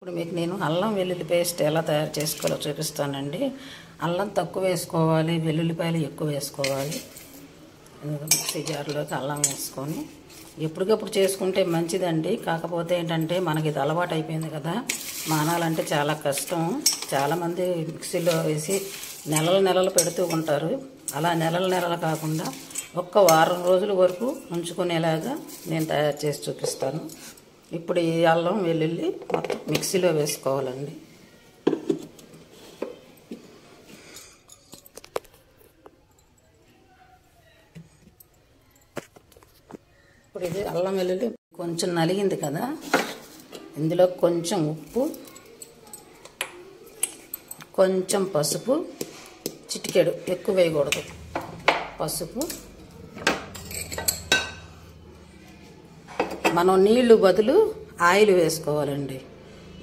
ఇప్పుడు మీకు నేను అల్లం వెల్లుల్లి పేస్ట్ ఎలా తయారు చేసుకోవాలో చూపిస్తానండి. అల్లం తక్కువ వేసుకోవాలి, వెల్లుల్లిపాయలు ఎక్కువ వేసుకోవాలి. మిక్సీ జార్లోకి అల్లం వేసుకొని ఎప్పటికప్పుడు చేసుకుంటే మంచిదండి. కాకపోతే ఏంటంటే మనకి ఇది అలవాటు అయిపోయింది కదా, మానాలంటే చాలా కష్టం. చాలామంది మిక్సీలో వేసి నెలలు పెడుతూ ఉంటారు. అలా నెలలు కాకుండా ఒక్క వారం రోజుల వరకు ఉంచుకునేలాగా నేను తయారు చేసి చూపిస్తాను. ఇప్పుడు ఈ అల్లం వెల్లుల్లి మొత్తం మిక్సీలో వేసుకోవాలండి. ఇప్పుడు ఇది అల్లం వెల్లుల్లి కొంచెం నలిగింది కదా, ఇందులో కొంచెం ఉప్పు, కొంచెం పసుపు, చిటికెడు, ఎక్కువ వేయకూడదు, పసుపు. మనం నీళ్లు బదులు ఆయిల్ వేసుకోవాలండి.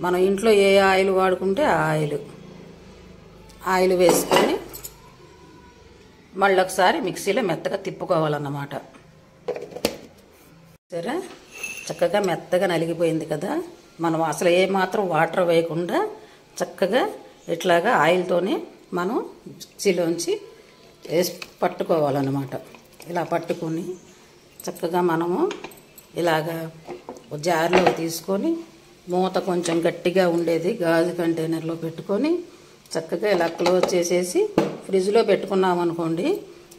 మనం ఇంట్లో ఏ ఆయిల్ వాడుకుంటే ఆ ఆయిల్ వేసుకొని మళ్ళీ ఒకసారి మిక్సీలో మెత్తగా తిప్పుకోవాలన్నమాట. సరే, చక్కగా మెత్తగా నలిగిపోయింది కదా. మనం అసలు ఏమాత్రం వాటర్ వేయకుండా చక్కగా ఇట్లాగా ఆయిల్తోనే మనం మిక్సీలోంచి వేసి పట్టుకోవాలన్నమాట. ఇలా పట్టుకొని చక్కగా మనము ఇలాగా జార్లో తీసుకొని మూత కొంచెం గట్టిగా ఉండేది గాజు కంటైనర్లో పెట్టుకొని చక్కగా ఇలా క్లోజ్ చేసేసి ఫ్రిడ్జ్లో పెట్టుకున్నామనుకోండి,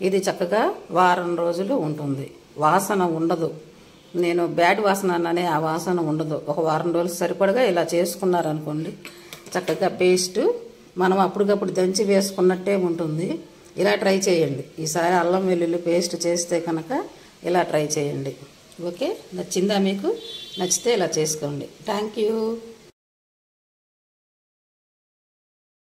ఇది చక్కగా వారం రోజులు ఉంటుంది. వాసన ఉండదు. నేను బ్యాడ్ వాసన అనే ఆ వాసన ఉండదు. ఒక వారం రోజులు సరిపడగా ఇలా చేసుకున్నారనుకోండి, చక్కగా పేస్ట్ మనం అప్పటికప్పుడు దంచి వేసుకున్నట్టే ఉంటుంది. ఇలా ట్రై చేయండి. ఈసారి అల్లం వెల్లుల్లి పేస్ట్ చేస్తే కనుక ఇలా ట్రై చేయండి. ఓకే, నచ్చిందా మీకు? నచ్చితే ఇలా చేసుకోండి. Thank you.